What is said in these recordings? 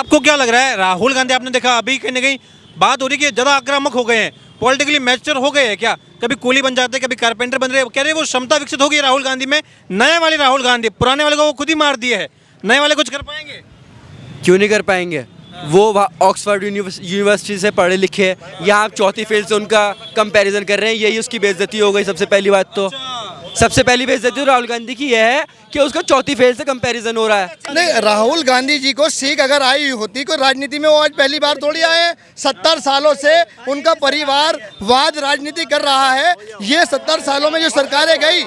आपको क्या लग रहा है, राहुल गांधी आपने देखा अभी कहीं ना कहीं बात हो रही है कि ज़्यादा आक्रामक हो गए हैं, पॉलिटिकली मैच्योर हो गए हैं क्या? कभी कूली बन जाते हैं, कभी कारपेंटर बन रहे हैं, कह रहे हैं वो क्षमता विकसित हो गई है राहुल गांधी में। नए वाले राहुल गांधी पुराने वाले को वो खुद ही मार दिए है, नए वाले कुछ कर पाएंगे? क्यों नहीं कर पाएंगे? वो ऑक्सफोर्ड यूनिवर्सिटी से पढ़े लिखे हैं, यहाँ आप चौथी फेल से उनका कंपैरिजन कर रहे हैं, यही उसकी बेइज्जती हो गई। सबसे पहली बात तो सबसे पहली बेइज्जती राहुल गांधी की यह है कि उसका चौथी फेल से कंपैरिजन हो रहा है। नहीं, राहुल गांधी जी को सीख अगर आई होती कोई राजनीति में, वो आज पहली बार थोड़ी आए हैं। 70 सालों से उनका परिवार वाद राजनीति कर रहा है। ये 70 सालों में जो सरकारें गई,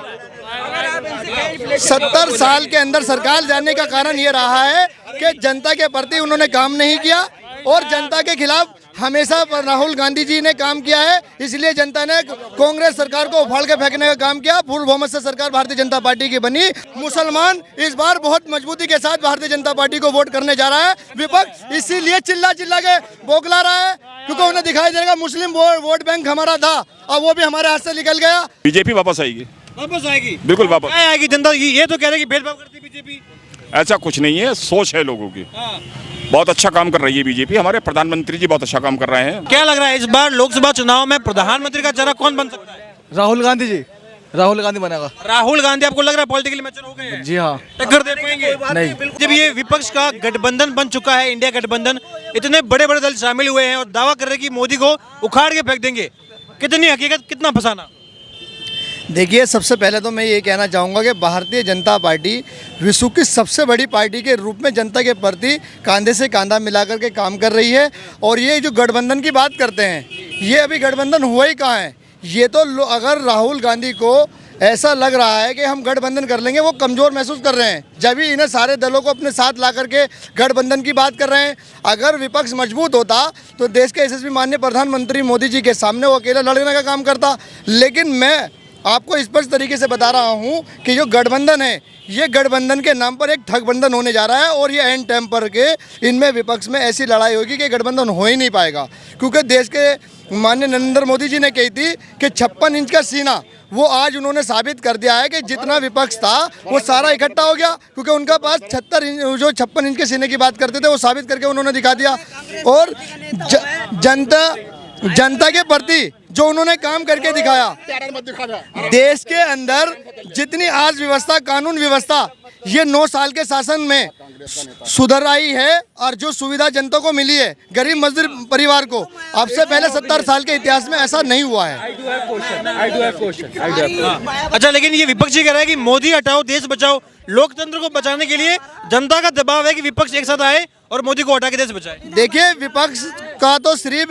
70 साल के अंदर सरकार जाने का कारण ये रहा है कि जनता के प्रति उन्होंने काम नहीं किया और जनता के खिलाफ हमेशा राहुल गांधी जी ने काम किया है। इसलिए जनता ने कांग्रेस सरकार को उफाड़ के फेंकने का काम किया। पूर्ण बहुमत से सरकार भारतीय जनता पार्टी की बनी। मुसलमान इस बार बहुत मजबूती के साथ भारतीय जनता पार्टी को वोट करने जा रहा है। विपक्ष इसीलिए चिल्ला चिल्ला के बोखला रहा है क्योंकि उन्हें दिखाई देगा मुस्लिम वोट बैंक हमारा था और वो भी हमारे हाथ से निकल गया। बीजेपी वापस आएगी, वापस आएगी, बिल्कुल वापस आएगी। जनता ये तो कह रही है कि भेदभाव करती है बीजेपी। ऐसा कुछ नहीं है, सोच है लोगों की। बहुत अच्छा काम कर रही है बीजेपी, हमारे प्रधानमंत्री जी बहुत अच्छा काम कर रहे हैं। क्या लग रहा है इस बार लोकसभा चुनाव में प्रधानमंत्री का चेहरा कौन बन सकता है? राहुल गांधी जी, राहुल गांधी बनेगा। राहुल गांधी आपको लग रहा है पॉलिटिकली मैच्योर हो गए हैं? जी हाँ। टक्कर दे पाएंगे? नहीं। जब ये विपक्ष का गठबंधन बन चुका है, इंडिया गठबंधन, इतने बड़े बड़े दल शामिल हुए हैं और दावा कर रहे हैं कि मोदी को उखाड़ के फेंक देंगे, कितनी हकीकत, कितना फसाना? देखिए, सबसे पहले तो मैं ये कहना चाहूँगा कि भारतीय जनता पार्टी विश्व की सबसे बड़ी पार्टी के रूप में जनता के प्रति कंधे से कंधा मिलाकर के काम कर रही है। और ये जो गठबंधन की बात करते हैं, ये अभी गठबंधन हुआ ही कहाँ है? ये तो अगर राहुल गांधी को ऐसा लग रहा है कि हम गठबंधन कर लेंगे, वो कमज़ोर महसूस कर रहे हैं, जब भी इन्हें सारे दलों को अपने साथ ला करके गठबंधन की बात कर रहे हैं। अगर विपक्ष मजबूत होता तो देश के यशस्वी माननीय प्रधानमंत्री मोदी जी के सामने वो अकेला लड़ने का काम करता। लेकिन मैं आपको स्पष्ट तरीके से बता रहा हूं कि जो गठबंधन है, ये गठबंधन के नाम पर एक ठगबंधन होने जा रहा है और ये एंड टाइम पर के इनमें विपक्ष में ऐसी लड़ाई होगी कि गठबंधन हो ही नहीं पाएगा। क्योंकि देश के माननीय नरेंद्र मोदी जी ने कही थी कि 56 इंच का सीना, वो आज उन्होंने साबित कर दिया है कि जितना विपक्ष था वो सारा इकट्ठा हो गया। क्योंकि उनका पास 56 इंच के सीने की बात करते थे, वो साबित करके उन्होंने दिखा दिया। और जनता के प्रति जो उन्होंने काम करके दिखाया, देश के अंदर जितनी आज व्यवस्था, कानून व्यवस्था, ये 9 साल के शासन में सुधर आई है और जो सुविधा जनता को मिली है, गरीब मजदूर परिवार को, अब से पहले 70 साल के इतिहास में ऐसा नहीं हुआ है। अच्छा, लेकिन ये विपक्ष कह रहा है कि मोदी हटाओ देश बचाओ। लोकतंत्र को बचाने के लिए जनता का दबाव है कि विपक्ष एक साथ आए और मोदी को हटा के देश बचाए। देखिए, विपक्ष का तो सिर्फ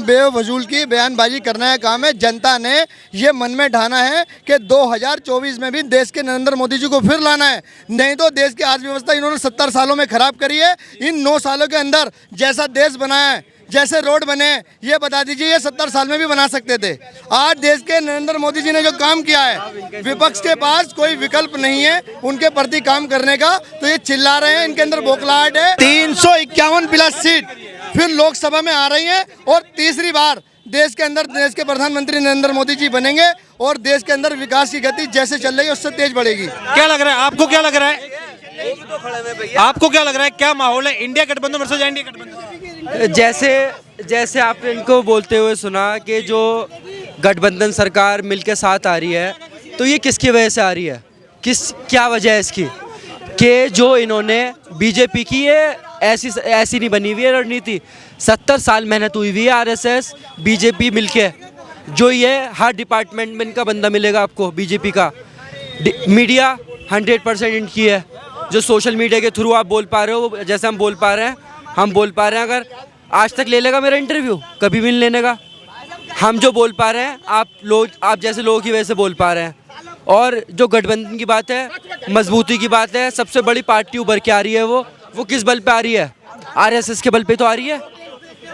बेवजूल की बयानबाजी करने का काम है। जनता ने ये मन में ठाना है कि 2024 में भी देश के नरेंद्र मोदी जी को फिर लाना है। नहीं तो देश की अर्थव्यवस्था इन्होंने 70 सालों में खराब करी है। इन 9 सालों के अंदर जैसा देश बनाया है, जैसे रोड बने, ये बता दीजिए ये 70 साल में भी बना सकते थे। आज देश के नरेंद्र मोदी जी ने जो काम किया है, विपक्ष के पास कोई विकल्प नहीं है उनके प्रति काम करने का। तो ये चिल्ला रहे हैं, इनके अंदर बौखलाहट है। 351 प्लस सीट फिर लोकसभा में आ रही है और तीसरी बार देश के अंदर देश के प्रधानमंत्री नरेंद्र मोदी जी बनेंगे और देश के अंदर विकास की गति जैसे चल रही है उससे तेज बढ़ेगी। क्या लग रहा है आपको? क्या लग रहा है आपको? क्या लग रहा है, क्या माहौल है इंडिया गठबंधन वर्सेस इंडिया गठबंधन? जैसे आपने इनको बोलते हुए सुना कि जो गठबंधन सरकार मिलकर साथ आ रही है, तो ये किसकी वजह से आ रही है? क्या वजह है इसकी कि जो इन्होंने बीजेपी की ये ऐसी नहीं बनी हुई है रणनीति। 70 साल मेहनत हुई हुई है आरएसएस बीजेपी मिलके। जो ये हर डिपार्टमेंट में इनका बंदा मिलेगा आपको बीजेपी का। मीडिया 100% इनकी है। जो सोशल मीडिया के थ्रू आप बोल पा रहे हो, जैसे हम बोल पा रहे हैं, अगर आज तक ले लेगा मेरा इंटरव्यू, कभी भी नहीं लेने का। हम जो बोल पा रहे हैं आप जैसे लोगों की वजह से बोल पा रहे हैं। और जो गठबंधन की बात है, मजबूती की बात है, सबसे बड़ी पार्टी उभर के आ रही है, वो किस बल पे आ रही है? आरएसएस के बल पे तो आ रही है।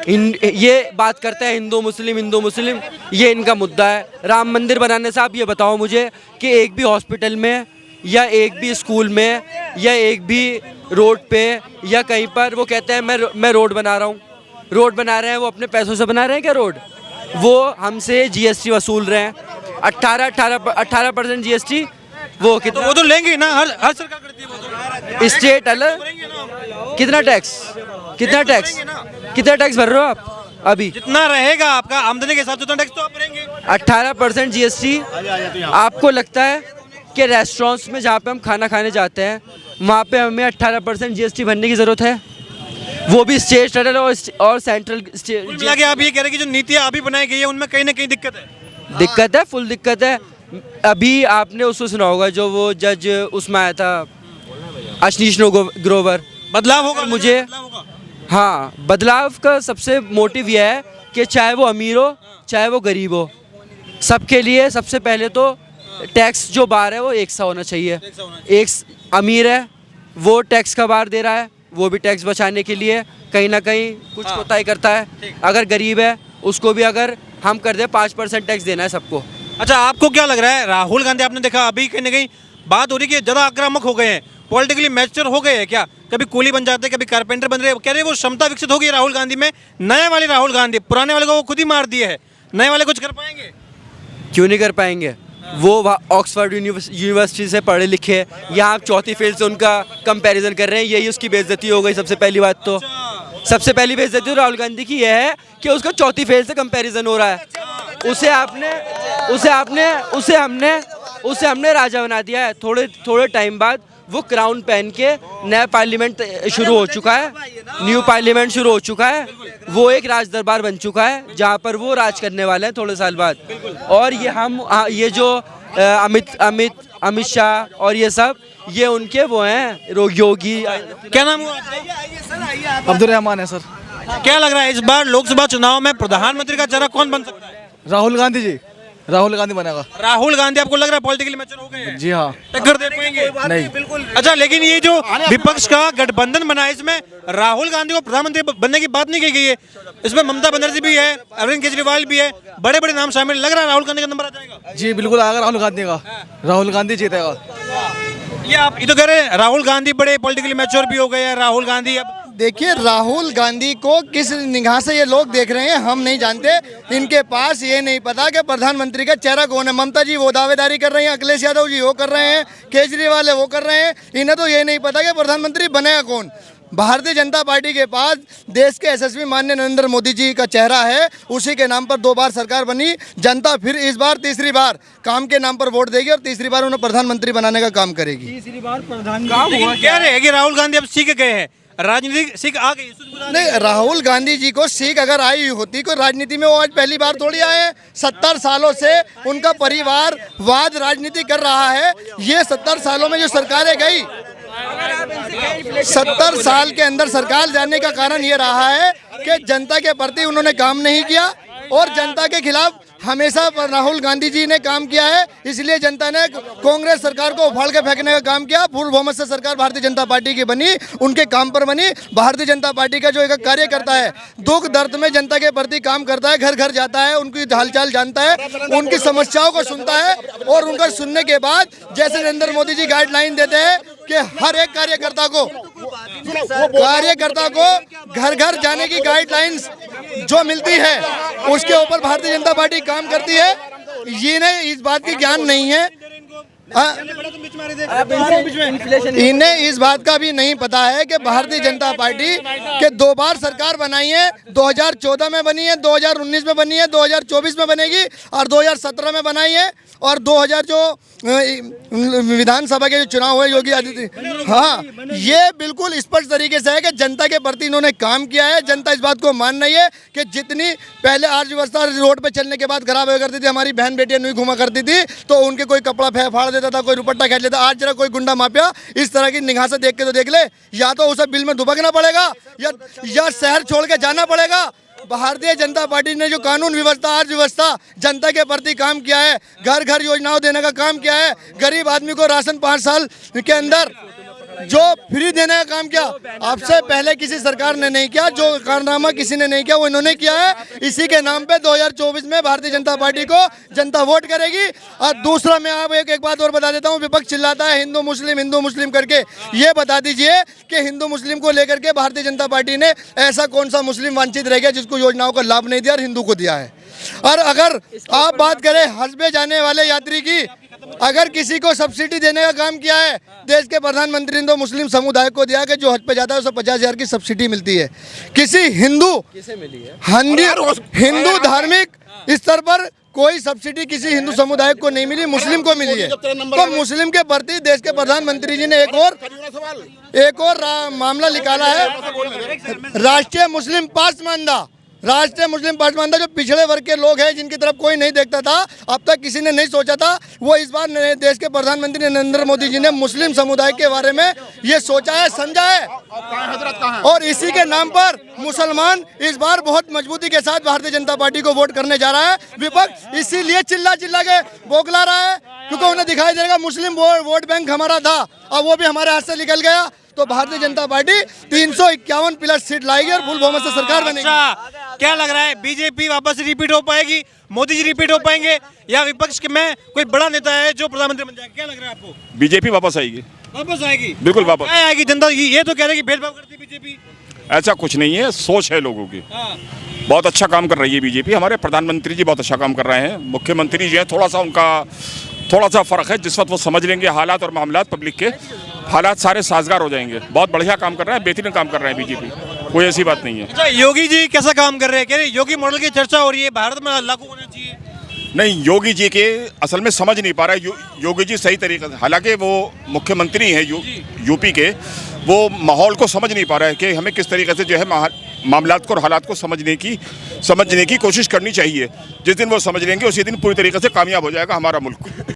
ये बात करते हैं हिंदू मुस्लिम, ये इनका मुद्दा है। राम मंदिर बनाने से आप ये बताओ मुझे कि एक भी हॉस्पिटल में या एक भी स्कूल में या एक भी रोड पे या कहीं पर वो कहते हैं मैं रोड बना रहा हूँ। रोड बना रहे हैं, वो अपने पैसों से बना रहे हैं क्या रोड? वो हमसे जीएसटी वसूल रहे हैं, 18% जीएसटी। वो तो लेंगे ना, हर सरकार करती है वो तो। स्टेट अलग कितना टैक्स कितना टैक्स, कितना टैक्स भर रहे हो आप अभी? जितना रहेगा आपका आमदनी के हिसाब से उतना टैक्स तो आप भरेंगे। 18% जीएसटी। आपको लगता है कि रेस्टोरेंट्स में जहाँ पे हम खाना खाने जाते हैं वहाँ पे हमें 18% जीएसटी भरने की ज़रूरत है? वो भी स्टेट, फेडरल और सेंट्रल। कुल मिला के आप ये कह रहे हैं कि जो नीतियाँ अभी बनाई गई है उनमें कहीं ना कहीं दिक्कत है। दिक्कत है, फुल दिक्कत है। अभी आपने उसको सुना होगा जो वो जज उसमें आया था, अशनीश ग्रोवर। बदलाव होगा मुझे बदलाव होगा। हाँ, बदलाव का सबसे मोटिव यह है कि चाहे वो अमीर हो चाहे वो गरीब हो, सबके लिए सबसे पहले तो टैक्स जो बार है वो एक सा होना चाहिए। एक अमीर है वो टैक्स का बार दे रहा है, वो भी टैक्स बचाने के लिए कहीं ना कहीं कुछ कोताही करता है। अगर गरीब है उसको भी अगर हम कर दे 5% टैक्स देना है सबको। अच्छा, आपको क्या लग रहा है राहुल गांधी, आपने देखा अभी कहीं ना कहीं बात हो रही है कि ज़्यादा आक्रामक हो गए हैं, पॉलिटिकली मैच्योर हो गए हैं क्या? कभी कूली बन जाते हैं, कभी कारपेंटर बन रहे हैं। कह रहे हैं वो क्षमता विकसित होगी राहुल गांधी में। नए वाले राहुल गांधी पुराने वाले को वो खुद ही मार दिए है, नए वाले कुछ कर पाएंगे? क्यों नहीं कर पाएंगे? वो ऑक्सफोर्ड यूनिवर्सिटी से पढ़े लिखे हैं, यहाँ आप चौथी फेल से उनका कंपैरिजन कर रहे हैं, यही उसकी बेइज्जती हो गई। सबसे पहली बात तो सबसे पहली बेइज्जती राहुल गांधी की यह है कि उसका चौथी फेल से कंपैरिजन हो रहा है। उसे हमने राजा बना दिया है। थोड़े टाइम बाद वो क्राउन पहन के नया पार्लियामेंट शुरू हो चुका है, न्यू पार्लियामेंट शुरू हो चुका है। वो एक राज दरबार बन चुका है जहाँ पर वो राज करने वाले हैं थोड़े साल बाद। और ये जो अमित शाह और ये सब, ये उनके वो हैं योगी। क्या नाम हुआ आपका? अब्दुलरहमान है सर। क्या लग रहा है इस बार लोकसभा चुनाव में प्रधानमंत्री का चेहरा कौन बन सकता है? राहुल गांधी जी, राहुल गांधी बनेगा। राहुल गांधी आपको लग रहा है पॉलिटिकली मैच्योर हो गए हैं? जी हाँ। टक्कर दे पाएंगे? नहीं। अच्छा, लेकिन ये जो विपक्ष का गठबंधन बना है इसमें राहुल गांधी को प्रधानमंत्री बनने की बात नहीं कही गई है। इसमें ममता बनर्जी भी है, अरविंद केजरीवाल भी है, बड़े बड़े नाम शामिल। लग रहा है राहुल गांधी का नंबर आ जाएगा? जी बिल्कुल आएगा राहुल गांधी का, राहुल गांधी जीतेगा। ये तो कह रहे हैं राहुल गांधी बड़े पॉलिटिकली मैच्योर भी हो गए हैं, राहुल गांधी अब। देखिए, राहुल गांधी को किस निगाह से ये लोग देख रहे हैं हम नहीं जानते। इनके पास ये नहीं पता कि प्रधानमंत्री का चेहरा कौन है। ममता जी वो दावेदारी कर रही हैं, अखिलेश यादव जी वो कर रहे हैं, केजरीवाल है वो कर रहे हैं। इन्हें तो ये नहीं पता कि प्रधानमंत्री बनेगा कौन। भारतीय जनता पार्टी के पास देश के यशस्वी माननीय नरेंद्र मोदी जी का चेहरा है, उसी के नाम पर 2 बार सरकार बनी। जनता फिर इस बार तीसरी बार काम के नाम पर वोट देगी और तीसरी बार उन्हें प्रधानमंत्री बनाने का काम करेगी। तीसरी बार प्रधानमंत्री कह रहे हैं कि राहुल गांधी अब सीख गए हैं, राजनीतिक सीख आ गई। नहीं, राहुल गांधी जी को सीख अगर आई होती कोई राजनीति में, वो आज पहली बार थोड़ी आए हैं। 70 सालों से उनका परिवार वाद राजनीति कर रहा है। ये 70 सालों में जो सरकारें गई, 70 साल के अंदर सरकार जाने का कारण ये रहा है कि जनता के प्रति उन्होंने काम नहीं किया और जनता के खिलाफ हमेशा राहुल गांधी जी ने काम किया है। इसलिए जनता ने कांग्रेस सरकार को उफाड़ के फेंकने का काम किया। पूर्ण बहुमत से सरकार भारतीय जनता पार्टी की बनी, उनके काम पर बनी। भारतीय जनता पार्टी का जो एक कार्य करता है, दुख दर्द में जनता के प्रति काम करता है, घर घर जाता है, उनकी हालचाल जानता है, उनकी समस्याओं को सुनता है और उनका सुनने के बाद जैसे नरेंद्र मोदी जी गाइडलाइन देते हैं कि हर एक कार्यकर्ता को घर घर जाने की गाइडलाइंस जो मिलती है उसके ऊपर भारतीय जनता पार्टी काम करती है। ये नहीं, इस बात की ज्ञान नहीं है। इन्हें इस बात का भी नहीं पता है कि भारतीय जनता पार्टी के 2 बार सरकार बनाई है। 2014 में बनी है, 2019 में बनी है, 2024 में बनेगी और 2017 में बनाई है। और 2000 जो विधानसभा के जो चुनाव हुए योगी आदित्य, हाँ, ये बिल्कुल स्पष्ट तरीके से है कि जनता के प्रति इन्होंने काम किया है। जनता इस बात को मान रही है कि जितनी पहले अर्थव्यवस्था रोड पे चलने के बाद खराब हुआ करती थी, हमारी बहन बेटियां नहीं घुमा करती थी तो उनके कोई कपड़ा फाड़ देता था, कोई दुपट्टा खींच लेता। आज जरा कोई गुंडा माफिया इस तरह की निगाह से देख के तो देख ले, या तो उसे बिल में दुबकना पड़ेगा या शहर छोड़ के जाना पड़ेगा। भारतीय जनता पार्टी ने जो कानून व्यवस्था, अर्थव्यवस्था, जनता के प्रति काम किया है, घर घर योजनाओं देने का काम किया है, गरीब आदमी को राशन 5 साल के अंदर जो फ्री देने का काम किया, आपसे पहले किसी सरकार ने नहीं किया। जो कारनामा किसी ने नहीं किया वो इन्होंने किया है। इसी के नाम पे 2024 में भारतीय जनता पार्टी को जनता वोट करेगी। और दूसरा, मैं आप एक बात और बता देता हूँ, विपक्ष चिल्लाता है हिंदू मुस्लिम करके। ये बता दीजिए कि हिंदू मुस्लिम को लेकर के भारतीय जनता पार्टी ने ऐसा कौन सा मुस्लिम वंचित रह गया जिसको योजनाओं का लाभ नहीं दिया और हिंदू को दिया है। और अगर आप बात करें हज पे जाने वाले यात्री की, अगर किसी को सब्सिडी देने का काम किया है देश के प्रधानमंत्री ने तो मुस्लिम समुदाय को दिया कि जो हज पे जाता है उसे 50,000 की सब्सिडी मिलती है। किसी हिंदू हिंदू धार्मिक स्तर पर कोई सब्सिडी किसी हिंदू समुदाय को नहीं मिली, मुस्लिम को मिली है। तो मुस्लिम के प्रति देश के प्रधानमंत्री जी ने एक और मामला निकाला है, राष्ट्रीय मुस्लिम पासमानदा जो पिछड़े वर्ग के लोग हैं जिनकी तरफ कोई नहीं देखता था, अब तक किसी ने नहीं सोचा था, वो इस बार देश के प्रधानमंत्री नरेंद्र मोदी जी ने मुस्लिम समुदाय के बारे में ये सोचा है, समझा है, और इसी के नाम पर मुसलमान इस बार बहुत मजबूती के साथ भारतीय जनता पार्टी को वोट करने जा रहा है। विपक्ष इसीलिए चिल्ला के बोखला रहा है क्योंकि उन्हें दिखाई देगा मुस्लिम वोट बैंक हमारा था, अब वो भी हमारे हाथ से निकल गया। तो Bharatiya Janata party 351 plus seat लाएगी और फुल बहुमत से सरकार बनेगी। अच्छा, क्या लग रहा है बीजेपी वापस रिपीट हो पाएगी, मोदी जी रिपीट हो पाएंगे, या विपक्ष में कोई बड़ा नेता है जो प्रधानमंत्री बन जाएगा? क्या लग रहा है आपको? बीजेपी वापस आएगी, वापस आएगी, बिल्कुल वापस क्या आएगी। जनता ये तो कह रही है कि भेदभाव करती है बीजेपी। ऐसा कुछ नहीं है, सोच है लोगों की। बहुत अच्छा काम कर रही है बीजेपी, हमारे प्रधानमंत्री जी बहुत अच्छा काम कर रहे हैं। मुख्यमंत्री जी हैं, थोड़ा सा फ़र्क है, जिस वक्त वो समझ लेंगे हालात और मामलात पब्लिक के, हालात सारे साजगार हो जाएंगे। बहुत बढ़िया काम कर रहे हैं, बेहतरीन काम कर रहे हैं बीजेपी, कोई ऐसी बात नहीं है। अच्छा, योगी जी कैसा काम कर रहे हैं? कह रहे योगी मॉडल की चर्चा हो रही है, भारत में लागू होना चाहिए। नहीं, योगी जी के असल में समझ नहीं पा रहा है योगी जी सही तरीके से, हालांकि वो मुख्यमंत्री हैं यूपी के, वो माहौल को समझ नहीं पा रहा है कि हमें किस तरीके से जो है मामलात को और हालात को समझने की कोशिश करनी चाहिए। जिस दिन वो समझ लेंगे उसी दिन पूरी तरीके से कामयाब हो जाएगा हमारा मुल्क।